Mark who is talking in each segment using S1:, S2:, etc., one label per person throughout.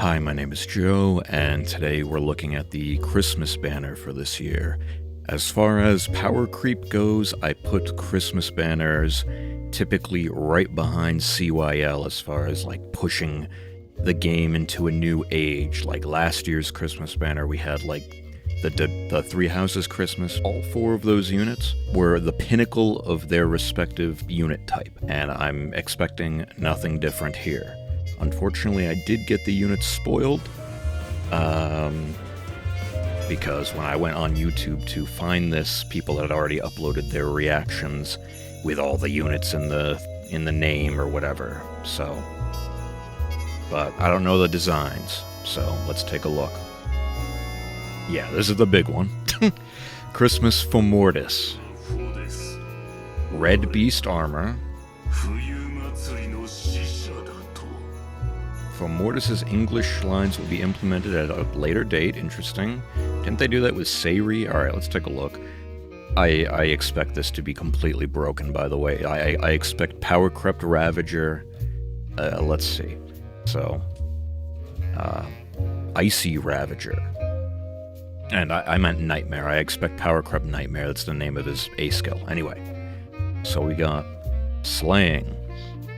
S1: Hi, my name is Joe, and today we're looking at the Christmas banner for this year. As far as power creep goes, I put Christmas banners typically right behind CYL as far as like pushing the game into a new age. Like last year's Christmas banner, we had like the Three Houses Christmas. All four of those units were the pinnacle of their respective unit type, and I'm expecting nothing different here. Unfortunately, I did get the units spoiled, because when I went on YouTube to find this, people had already uploaded their reactions with all the units in the name or whatever, so... But I don't know the designs, so let's take a look. Yeah, this is the big one. Christmas for Mortis. Red Beast Armor. For Mortis's English lines will be implemented at a later date. Interesting. Didn't they do that with Sayri? Alright, let's take a look. I expect this to be completely broken, by the way. I expect Power Crept Ravager. Let's see. So, Icy Ravager. And I meant Nightmare. I expect Power Crept Nightmare. That's the name of his A skill. Anyway. So we got Slaying.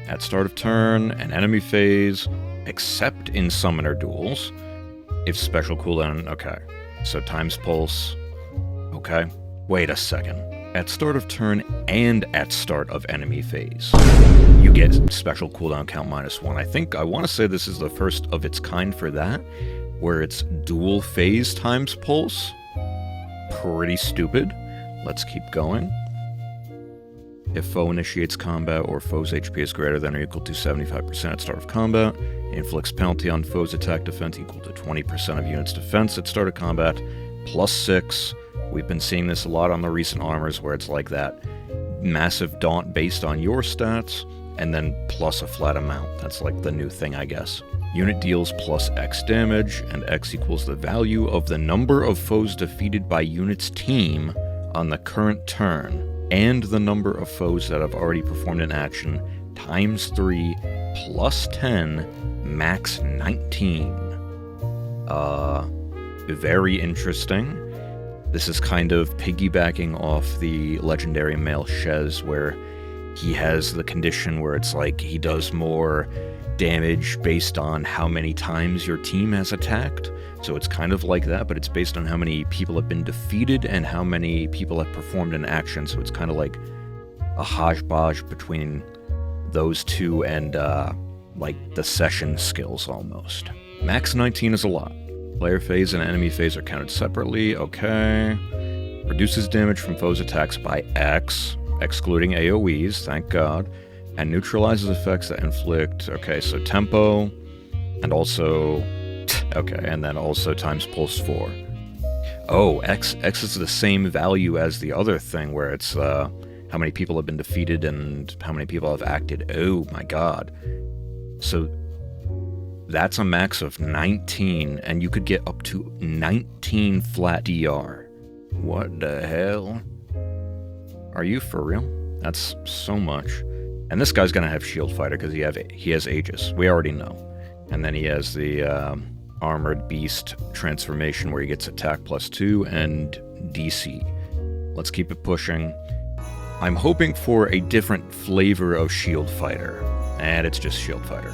S1: At start of turn, and enemy phase, except in summoner duels. If special cooldown, okay. So times pulse, okay. Wait a second. At start of turn and at start of enemy phase, you get special cooldown count -1. I want to say this is the first of its kind for that, where it's dual phase times pulse. Pretty stupid. Let's keep going. If foe initiates combat or foe's HP is greater than or equal to 75% at start of combat, inflicts penalty on foe's attack defense equal to 20% of unit's defense at start of combat, +6. We've been seeing this a lot on the recent armors where it's like that massive daunt based on your stats, and then plus a flat amount. That's like the new thing, I guess. Unit deals +X damage, and X equals the value of the number of foes defeated by unit's team on the current turn, and the number of foes that have already performed an action, ×3, +10, max 19. Very interesting. This is kind of piggybacking off the legendary male Shez, where he has the condition where it's like he does more damage based on how many times your team has attacked. So it's kind of like that, but it's based on how many people have been defeated and how many people have performed an action. So it's kind of like a hodgepodge between those two and like the session skills almost. Max 19 is a lot. Player phase and enemy phase are counted separately. Okay. Reduces damage from foes' attacks by X, excluding AoEs, thank God. And neutralizes effects that inflict, okay, so tempo, and also, okay, and then also times pulse 4. Oh, X is the same value as the other thing, where it's how many people have been defeated and how many people have acted. Oh my god. So that's a max of 19, and you could get up to 19 flat DR. What the hell? Are you for real? That's so much. And this guy's gonna have Shield Fighter because he has Aegis. We already know. And then he has the Armored Beast transformation where he gets attack +2 and DC. Let's keep it pushing. I'm hoping for a different flavor of Shield Fighter. And it's just Shield Fighter.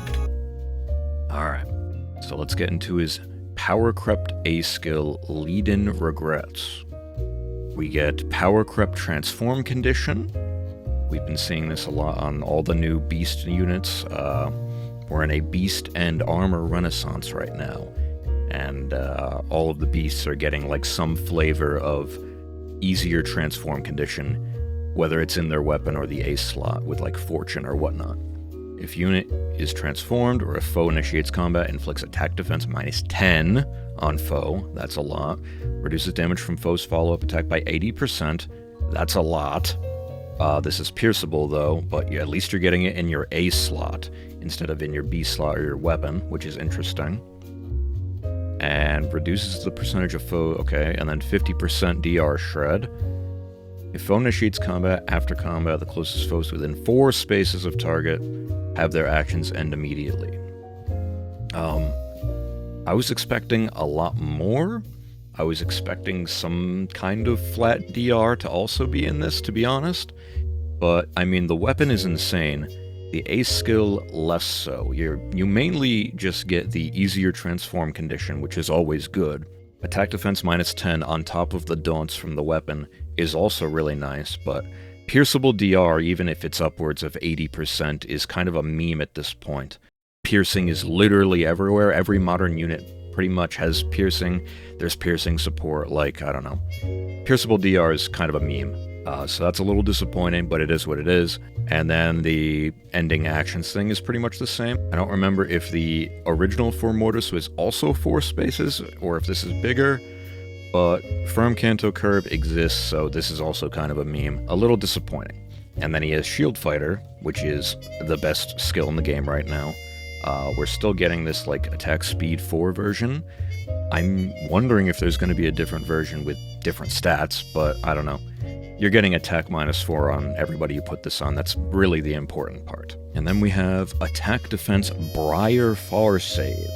S1: Alright. So let's get into his Power Crept A skill, Lead-In Regrets. We get Power Crept Transform condition. We've been seeing this a lot on all the new Beast units. We're in a Beast and Armor renaissance right now. And all of the Beasts are getting like some flavor of easier transform condition, whether it's in their weapon or the ace slot with like Fortune or whatnot. If unit is transformed or if foe initiates combat, inflicts attack defense -10 on foe, that's a lot. Reduces damage from foe's follow-up attack by 80%, that's a lot. This is pierceable though, but at least you're getting it in your A slot instead of in your B slot or your weapon, which is interesting. And reduces the percentage of foe, okay, and then 50% DR shred. If foe initiates combat, after combat, the closest foes within 4 spaces of target have their actions end immediately. I was expecting a lot more. I was expecting some kind of flat DR to also be in this, to be honest. But, I mean, the weapon is insane. The ace skill, less so. You mainly just get the easier transform condition, which is always good. Attack defense minus 10 on top of the daunts from the weapon is also really nice, but pierceable DR, even if it's upwards of 80%, is kind of a meme at this point. Piercing is literally everywhere. Every modern unit pretty much has piercing. There's piercing support, like, I don't know. Pierceable DR is kind of a meme. So that's a little disappointing, but it is what it is. And then the ending actions thing is pretty much the same. I don't remember if the original Four Mortis was also 4 spaces, or if this is bigger, but Firm Canto Curve exists, so this is also kind of a meme. A little disappointing. And then he has Shield Fighter, which is the best skill in the game right now. We're still getting this, like, attack speed 4 version. I'm wondering if there's going to be a different version with different stats, but I don't know. You're getting attack minus 4 on everybody you put this on. That's really the important part. And then we have attack defense Briar Far Save.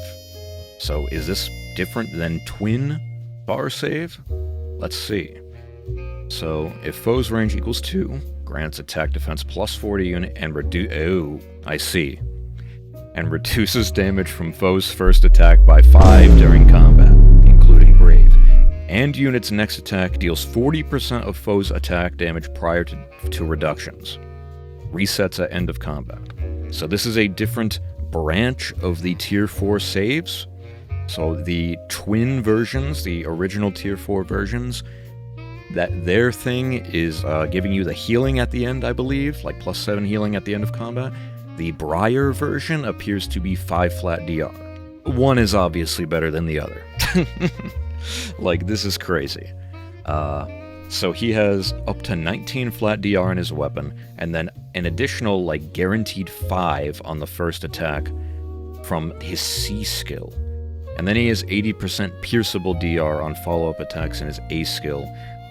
S1: So is this different than Twin Far Save? Let's see. So if foe's range equals 2, grants attack defense plus 40 unit and I see. And reduces damage from foe's first attack by 5 during combat, including Brave. And unit's next attack deals 40% of foe's attack damage prior to reductions. Resets at end of combat. So this is a different branch of the tier 4 saves. So the twin versions, the original tier 4 versions, that their thing is giving you the healing at the end, I believe, like plus 7 healing at the end of combat. The Briar version appears to be 5 flat DR. One is obviously better than the other. Like, this is crazy. So he has up to 19 flat DR in his weapon, and then an additional, like, guaranteed 5 on the first attack from his C skill. And then he has 80% pierceable DR on follow-up attacks in his A skill,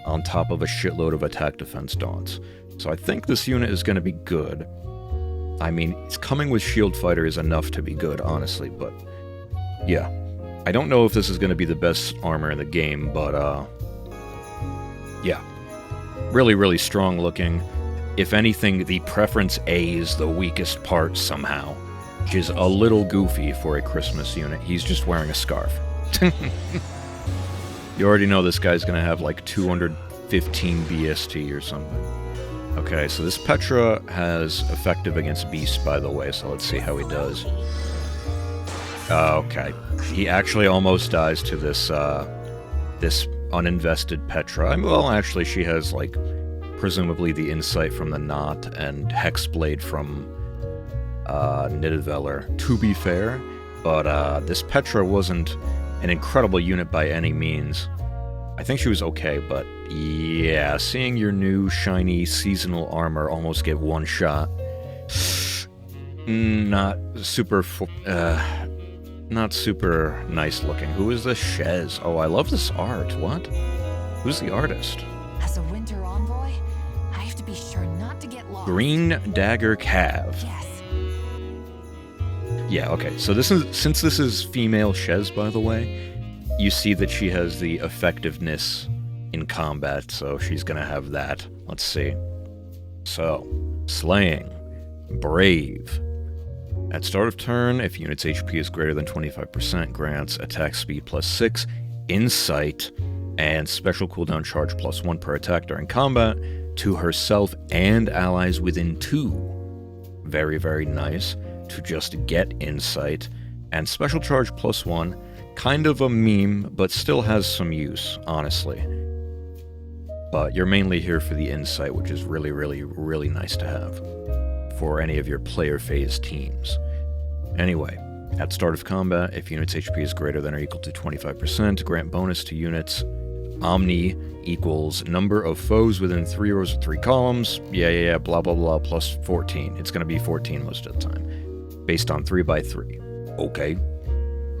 S1: on top of a shitload of attack defense daunts. So I think this unit is going to be good. I mean, it's coming with Shield Fighter is enough to be good, honestly, but yeah. I don't know if this is going to be the best armor in the game, but yeah. Really, really strong looking. If anything, the preference A is the weakest part somehow, which is a little goofy for a Christmas unit. He's just wearing a scarf. You already know this guy's going to have like 215 BST or something. Okay, so this Petra has effective against Beast, by the way, so let's see how he does. Okay. He actually almost dies to this, this uninvested Petra. Well, actually, she has, like, presumably the Insight from the Knot and Hexblade from, Nidavellir, to be fair. But, this Petra wasn't an incredible unit by any means. I think she was okay, but yeah, seeing your new shiny seasonal armor almost get one shot. Not super nice looking. Who is this Shez? Oh, I love this art. What? Who's the artist?
S2: As a winter envoy, I have to be sure not to get lost.
S1: Green Dagger Cav.
S2: Yes.
S1: Yeah, okay. So since this is female Shez, by the way, you see that she has the effectiveness in combat, so she's gonna have that. Let's see. So, Slaying. Brave. At start of turn, if unit's HP is greater than 25%, grants attack speed plus 6, Insight, and special cooldown charge plus 1 per attack during combat to herself and allies within 2. Very, very nice to just get Insight. And special charge plus 1, kind of a meme, but still has some use, honestly. But you're mainly here for the Insight, which is really, really, really nice to have for any of your player phase teams. Anyway, at start of combat, if unit's HP is greater than or equal to 25%, grant bonus to units. Omni equals number of foes within 3 rows or 3 columns. Yeah, blah, blah, blah, plus 14. It's going to be 14 most of the time, based on 3x3. Okay.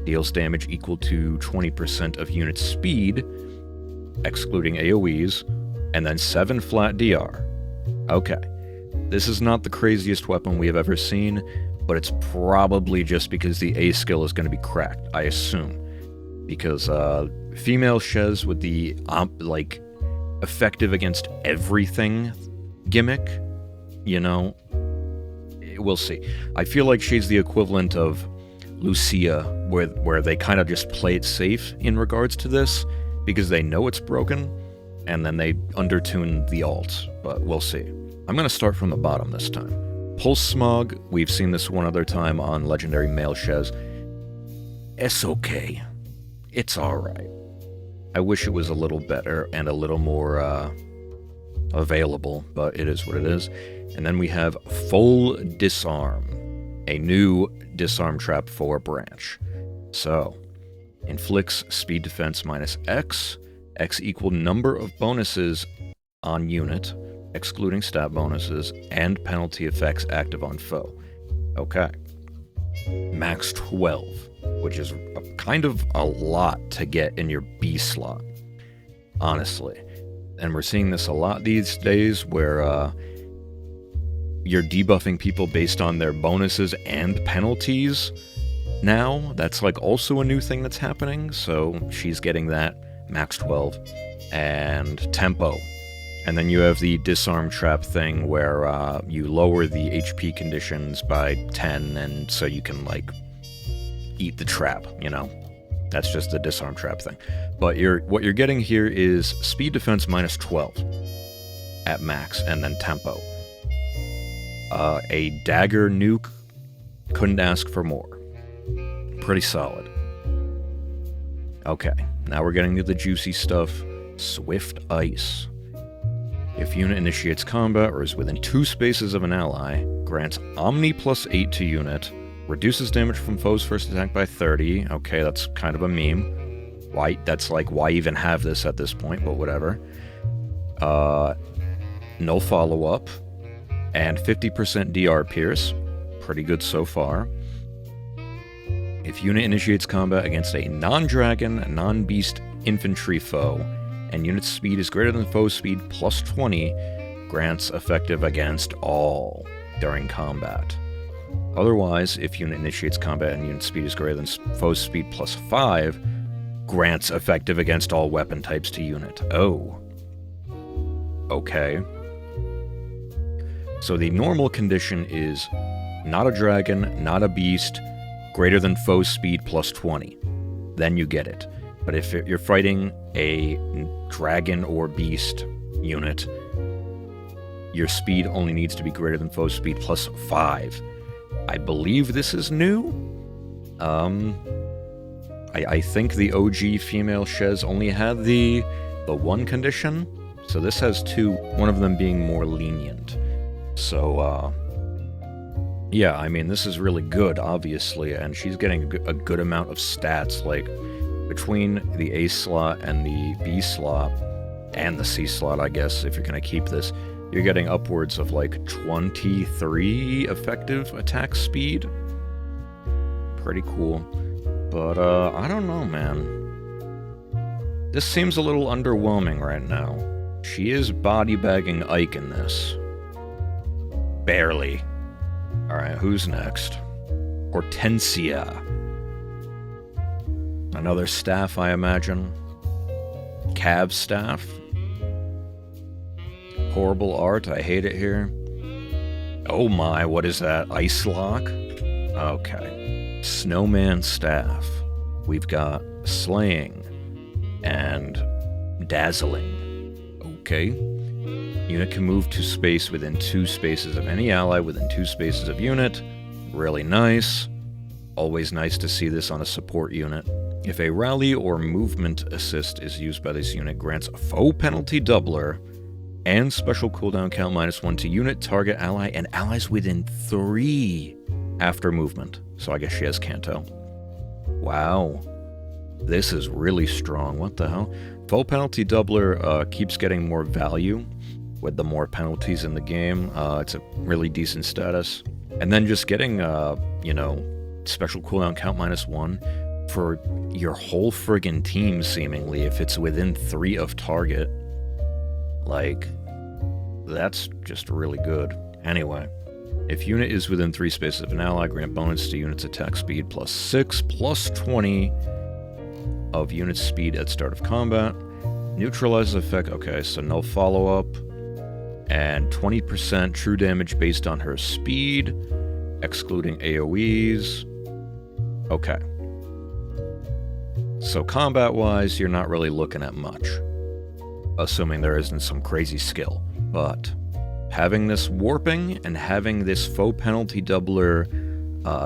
S1: Deals damage equal to 20% of unit speed, excluding AoEs, and then 7 flat DR. Okay. This is not the craziest weapon we have ever seen, but it's probably just because the A skill is going to be cracked, I assume. because female Shez with the like effective against everything gimmick, you know, we'll see. I feel like she's the equivalent of Lucia, where they kind of just play it safe in regards to this because they know it's broken, and then they undertune the alt, but we'll see. I'm going to start from the bottom this time. Pulse Smog, we've seen this one other time on Legendary Male Shez. It's okay. It's alright. I wish it was a little better and a little more available, but it is what it is. And then we have Full Disarm, a new disarm trap for branch. So, inflicts speed defense minus X, X equal number of bonuses on unit, excluding stat bonuses, and penalty effects active on foe. Okay. Max 12, which is kind of a lot to get in your B slot, honestly. And we're seeing this a lot these days where you're debuffing people based on their bonuses and penalties now. That's like also a new thing that's happening, so she's getting that, max 12, and tempo. And then you have the disarm trap thing where you lower the HP conditions by 10, and so you can, like, eat the trap, you know? That's just the disarm trap thing. But what you're getting here is speed defense minus 12 at max, and then tempo. A dagger nuke, couldn't ask for more. Pretty solid. Okay, now we're getting to the juicy stuff. Swift Ice. If unit initiates combat or is within 2 spaces of an ally, grants Omni plus 8 to unit, reduces damage from foe's first attack by 30. Okay, that's kind of a meme. Why? That's like, why even have this at this point, but whatever. No follow-up, and 50% DR Pierce. Pretty good so far. If unit initiates combat against a non-dragon, non-beast infantry foe, and unit's speed is greater than foe's speed plus 20, grants effective against all during combat. Otherwise, if unit initiates combat and unit speed is greater than foe's speed plus 5, grants effective against all weapon types to unit. Oh. Okay. So the normal condition is not a dragon, not a beast, greater than foe's speed plus 20. Then you get it. But if you're fighting a dragon or beast unit, your speed only needs to be greater than foe's speed plus 5. I believe this is new. I think the OG female Shez only had the one condition, so this has 2, one of them being more lenient. So, yeah, I mean, this is really good, obviously, and she's getting a good amount of stats, like, between the A slot and the B slot, and the C slot, I guess, if you're going to keep this, you're getting upwards of, like, 23 effective attack speed. Pretty cool. But, I don't know, man. This seems a little underwhelming right now. She is body-bagging Ike in this. Barely. Alright, who's next? Hortensia. Another staff, I imagine. Cav staff. Horrible art, I hate it here. Oh my, what is that? Ice lock? Okay. Snowman staff. We've got slaying and dazzling. Okay. Unit can move to space within 2 spaces of any ally within 2 spaces of unit. Really nice. Always nice to see this on a support unit. If a rally or movement assist is used by this unit, grants a foe penalty doubler and special cooldown count -1 to unit, target, ally, and allies within 3 after movement. So I guess she has Kanto. Wow. This is really strong. What the hell? Foe penalty doubler keeps getting more value with the more penalties in the game. It's a really decent status. And then just getting, you know, special cooldown count -1 for your whole friggin' team, seemingly, if it's within 3 of target. Like, that's just really good. Anyway, if unit is within 3 spaces of an ally, grant bonus to unit's attack speed +6, +20, of unit speed at start of combat. Neutralizes effect, okay, so no follow-up. And 20% true damage based on her speed, excluding AoEs. Okay. So combat-wise, you're not really looking at much, assuming there isn't some crazy skill. But having this warping and having this faux penalty doubler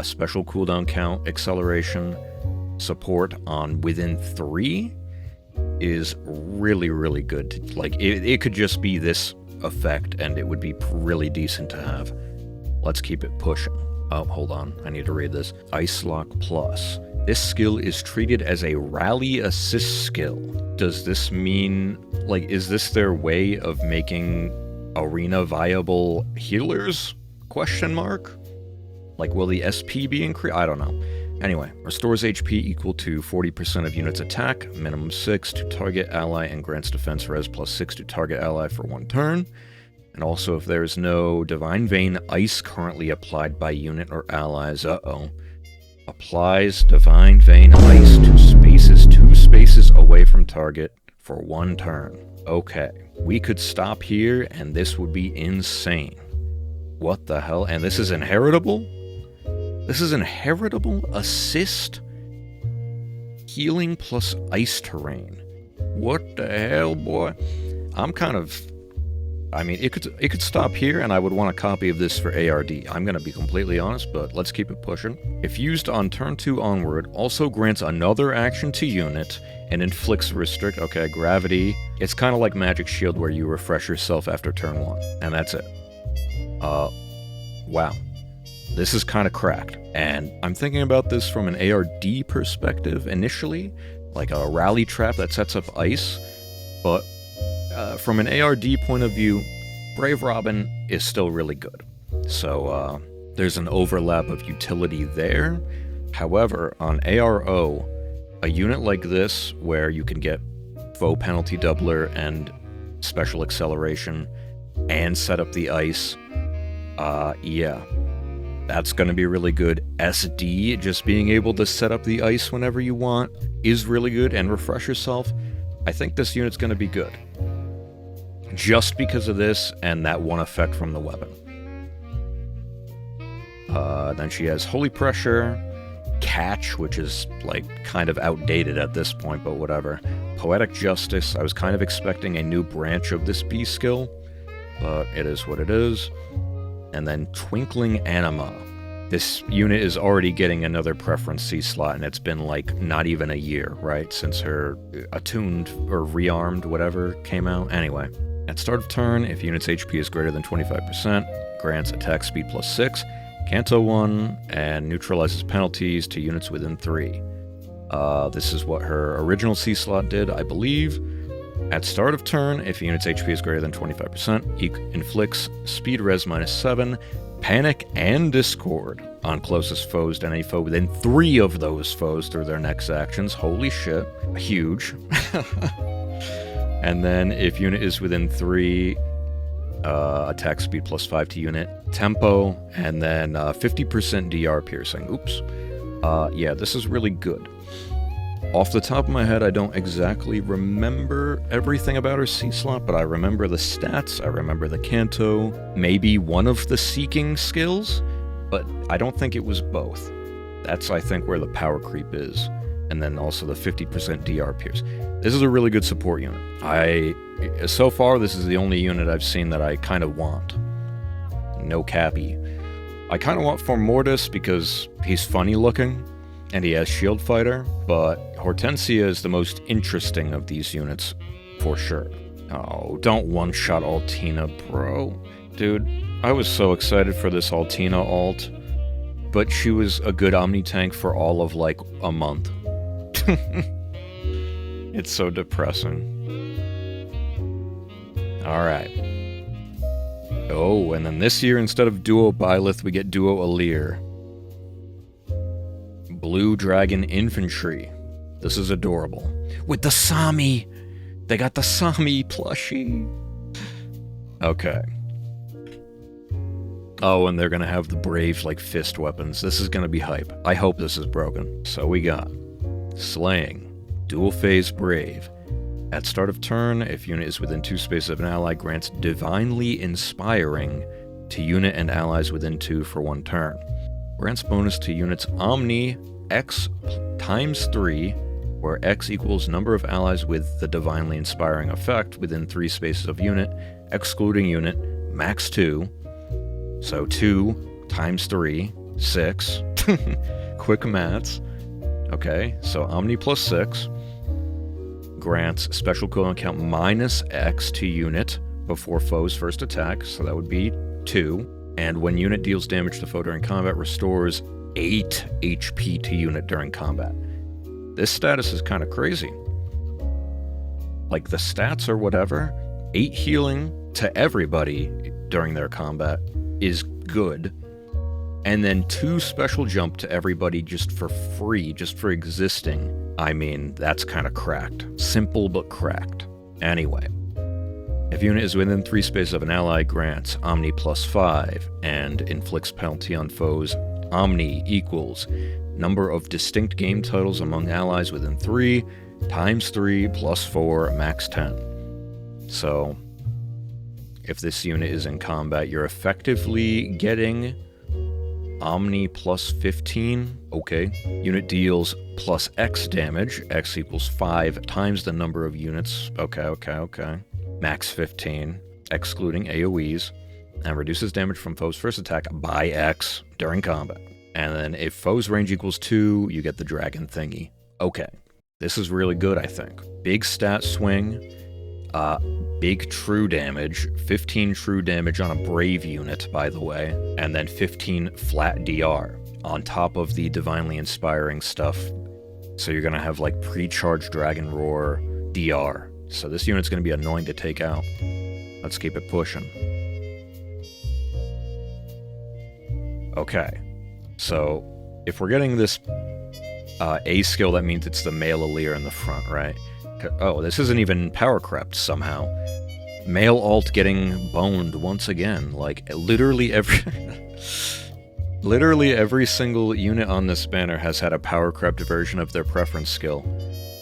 S1: special cooldown count acceleration support on within 3 is really, really good. Like, it could just be this effect and it would be really decent to have. Let's keep it pushing. Oh, hold on. I need to read this. Ice Lock Plus. This skill is treated as a rally assist skill. Does this mean, like, is this their way of making arena viable healers? Question mark? Like, will the SP be increased? I don't know. Anyway, restores HP equal to 40% of unit's attack, minimum 6 to target ally, and grants defense res plus 6 to target ally for 1 turn. And also, if there is no Divine Vein Ice currently applied by unit or allies, applies Divine Vein Ice to 2 spaces away from target for 1 turn. Okay, we could stop here and this would be insane. What the hell? And this is inheritable? This is inheritable assist healing plus ice terrain. What the hell, boy? I'm kind of... I mean, it could stop here, and I would want a copy of this for ARD. I'm going to be completely honest, but let's keep it pushing. If used on turn 2 onward, also grants another action to unit and inflicts restrict... Okay, gravity. It's kind of like Magic Shield where you refresh yourself after turn 1, and that's it. Wow. This is kind of cracked. And I'm thinking about this from an ARD perspective initially, like a rally trap that sets up ice, but... from an ARD point of view, Brave Robin is still really good. So, there's an overlap of utility there. However, on ARO, a unit like this, where you can get faux penalty doubler and special acceleration, and set up the ice, yeah. That's going to be really good. SD, just being able to set up the ice whenever you want, is really good, and refresh yourself. I think this unit's going to be good. Just because of this and that one effect from the weapon. Then she has Holy Pressure, Catch, which is like kind of outdated at this point, but whatever. Poetic Justice, I was kind of expecting a new branch of this B skill, but it is what it is. And then Twinkling Anima. This unit is already getting another preference C slot, and it's been like not even a year, right? Since her attuned or rearmed, whatever, came out. Anyway. At start of turn, if unit's HP is greater than 25%, grants attack speed plus 6, Canto 1, and neutralizes penalties to units within 3. This is what her original C slot did, I believe. At start of turn, if unit's HP is greater than 25%, inflicts speed res minus 7, panic, and discord on closest foes to any foe within 3 of those foes through their next actions. Holy shit. Huge. And then, if unit is within 3, attack speed plus 5 to unit, tempo, and then 50% DR piercing. Oops. Yeah, this is really good. Off the top of my head, I don't exactly remember everything about her C-slot, but I remember the stats, I remember the Canto, maybe one of the Seeking skills, but I don't think it was both. That's, I think, where the power creep is. And then also the 50% DR pierce. This is a really good support unit. So far, this is the only unit I've seen that I kind of want. No Cappy. I kind of want Formortis because he's funny looking, and he has Shield Fighter, but Hortensia is the most interesting of these units, for sure. Oh, don't one-shot Altina, bro. Dude, I was so excited for this Altina ult, but she was a good Omni-tank for all of, like, a month. It's so depressing. Alright. Oh, and then this year, instead of Duo Byleth, we get Duo Alir. Blue Dragon Infantry. This is adorable. With the Sami! They got the Sami plushie! Okay. Oh, and they're gonna have the Brave, like, fist weapons. This is gonna be hype. I hope this is broken. So we got Slaying, Dual Phase Brave. At start of turn, if unit is within 2 spaces of an ally, grants Divinely Inspiring to unit and allies within 2 for 1 turn. Grants bonus to units Omni X times 3, where X equals number of allies with the Divinely Inspiring effect within 3 spaces of unit, excluding unit, max 2. So 2 times 3, 6. Quick maths. Okay, so Omni plus 6 grants special cooldown count minus X to unit before foe's first attack, so that would be 2. And when unit deals damage to foe during combat, restores 8 HP to unit during combat. This status is kind of crazy. Like, the stats or whatever, 8 healing to everybody during their combat is good. And then 2 special jump to everybody just for free, just for existing. I mean, that's kind of cracked. Simple but cracked. Anyway. If unit is within 3 spaces of an ally, grants Omni plus 5, and inflicts penalty on foes. Omni equals number of distinct game titles among allies within 3, times 3 plus 4, max 10. So, if this unit is in combat, you're effectively getting Omni plus 15, okay. Unit deals plus X damage, X equals 5 times the number of units, okay. Max 15, excluding AoEs, and reduces damage from foe's first attack by X during combat. And then if foe's range equals 2, you get the dragon thingy. Okay, this is really good, I think. Big stat swing, big true damage, 15 true damage on a brave unit, by the way, and then 15 flat DR on top of the Divinely Inspiring stuff. So you're gonna have like pre-charged Dragon Roar DR. So this unit's going to be annoying to take out. Let's keep it pushing. Okay. So, if we're getting this A skill, that means it's the male Aleer in the front, right? Oh, this isn't even power crept somehow. Male alt getting boned once again. Like, literally every... literally every single unit on this banner has had a power crept version of their preference skill.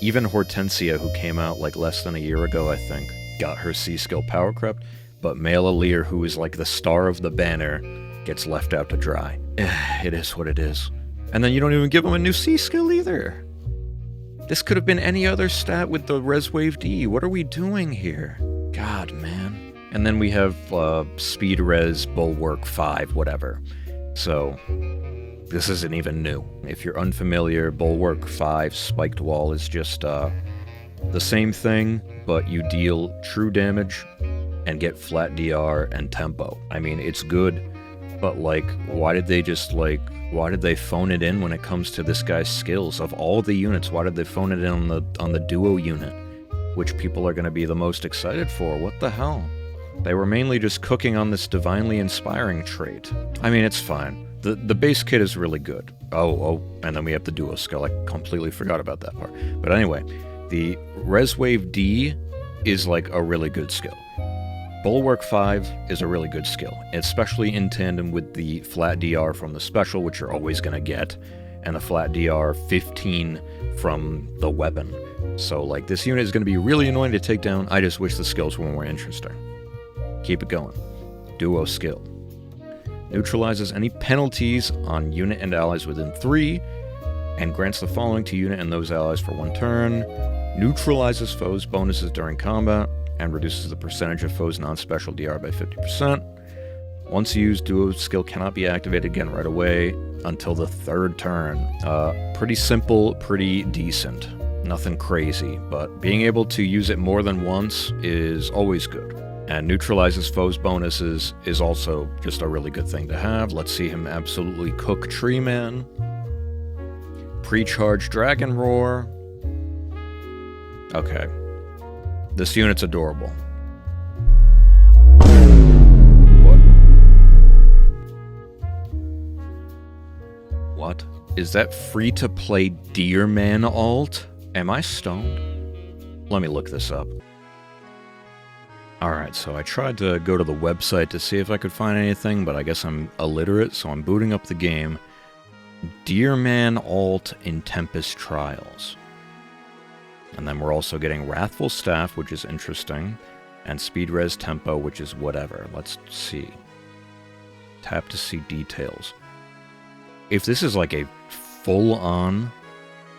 S1: Even Hortensia, who came out like less than a year ago, I think, got her C skill power crept, but male Aleer, who is like the star of the banner, gets left out to dry. It is what it is. And then you don't even give him a new C skill either. This could have been any other stat with the Res Wave D. What are we doing here? God, man. And then we have Speed Res Bulwark 5, whatever. So... this isn't even new. If you're unfamiliar, Bulwark 5 Spiked Wall is just the same thing, but you deal true damage and get flat DR and tempo. I mean, it's good, but like, why did they phone it in when it comes to this guy's skills? Of all the units, why did they phone it in on the duo unit, which people are going to be the most excited for? What the hell? They were mainly just cooking on this Divinely Inspiring trait. I mean, it's fine. The base kit is really good. Oh, and then we have the duo skill. I completely forgot about that part. But anyway, the Res Wave D is like a really good skill. Bulwark 5 is a really good skill, especially in tandem with the flat DR from the special, which you're always going to get, and the flat DR 15 from the weapon. So, like, this unit is going to be really annoying to take down. I just wish the skills were more interesting. Keep it going. Duo skill. Neutralizes any penalties on unit and allies within 3, and grants the following to unit and those allies for 1 turn. Neutralizes foes' bonuses during combat, and reduces the percentage of foes' non-special DR by 50%. Once used, duo skill cannot be activated again right away until the 3rd turn. Pretty simple, pretty decent. Nothing crazy, but being able to use it more than once is always good. And neutralizes foes' bonuses is also just a really good thing to have. Let's see him absolutely cook Tree Man. Pre-charge Dragon Roar. Okay. This unit's adorable. What? What? Is that free-to-play Deer Man alt? Am I stoned? Let me look this up. Alright, so I tried to go to the website to see if I could find anything, but I guess I'm illiterate, so I'm booting up the game. Deer Man alt in Tempest Trials. And then we're also getting Wrathful Staff, which is interesting, and Speed Res Tempo, which is whatever. Let's see. Tap to see details. If this is like a full-on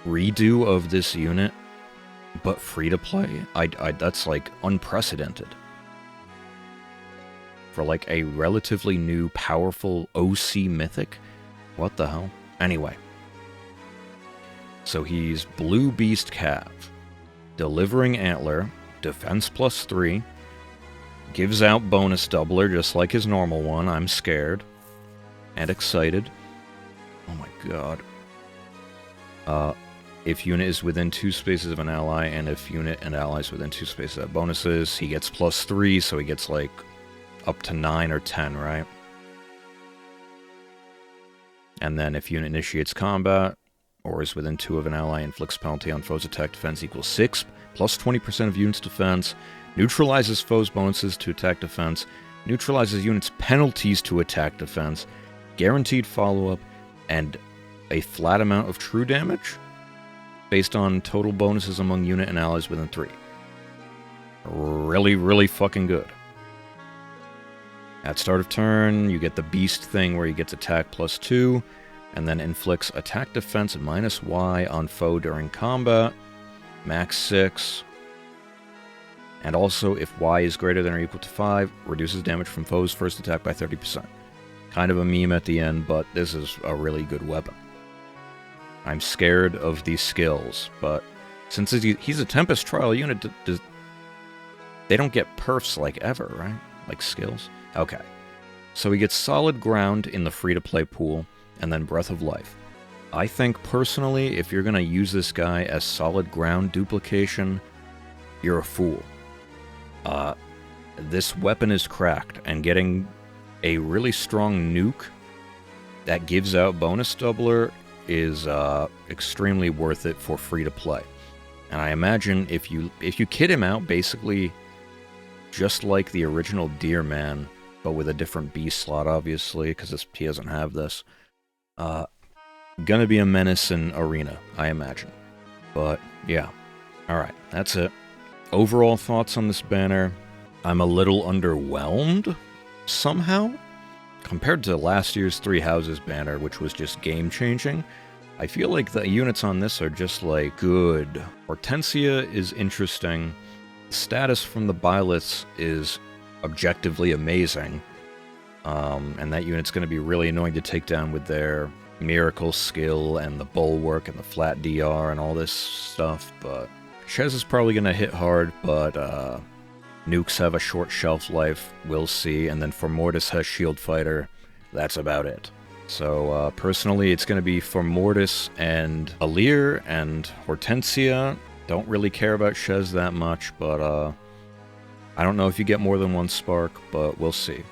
S1: redo of this unit, but free-to-play, that's like unprecedented. For like a relatively new, powerful OC mythic? What the hell? Anyway. So he's Blue Beast Cav. Delivering Antler, defense +3, gives out bonus doubler just like his normal one. I'm scared and excited. Oh my god. If unit is within 2 spaces of an ally, and if unit and allies within 2 spaces have bonuses, he gets +3, so he gets like up to 9 or 10, right? And then if unit initiates combat, or is within 2 of an ally, inflicts penalty on foe's attack defense equals 6, plus 20% of unit's defense, neutralizes foe's bonuses to attack defense, neutralizes unit's penalties to attack defense, guaranteed follow-up, and a flat amount of true damage, based on total bonuses among unit and allies within 3. Really, really fucking good. At start of turn, you get the beast thing where he gets attack +2, and then inflicts attack defense -Y on foe during combat, max 6. And also, if Y is greater than or equal to 5, reduces damage from foe's first attack by 30%. Kind of a meme at the end, but this is a really good weapon. I'm scared of these skills, but since he's a Tempest Trial unit, they don't get perfs like ever, right? Like skills? Okay. So he gets Solid Ground in the free-to-play pool, and then Breath of Life. I think, personally, if you're going to use this guy as Solid Ground duplication, you're a fool. This weapon is cracked, and getting a really strong nuke that gives out bonus doubler is extremely worth it for free-to-play. And I imagine if you kit him out basically just like the original Deer Man, but with a different beast slot, obviously, because he doesn't have this, gonna be a menace in Arena, I imagine. But, yeah. Alright, that's it. Overall thoughts on this banner, I'm a little underwhelmed, somehow. Compared to last year's Three Houses banner, which was just game-changing, I feel like the units on this are just, like, good. Hortensia is interesting. The status from the buy lists is objectively amazing. And that unit's going to be really annoying to take down with their Miracle skill and the Bulwark and the flat DR and all this stuff, but Shez is probably going to hit hard, but nukes have a short shelf life, we'll see, and then Formortis has Shield Fighter. That's about it. So, personally, it's going to be Formortis and Alir and Hortensia. Don't really care about Shez that much, but I don't know if you get more than one Spark, but we'll see.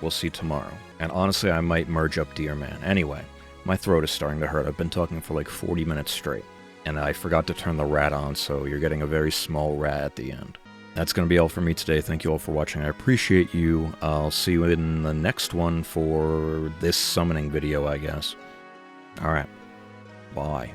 S1: We'll see tomorrow. And honestly, I might merge up Deer Man. Anyway, my throat is starting to hurt. I've been talking for like 40 minutes straight. And I forgot to turn the rat on, so you're getting a very small rat at the end. That's going to be all for me today. Thank you all for watching. I appreciate you. I'll see you in the next one for this summoning video, I guess. Alright. Bye.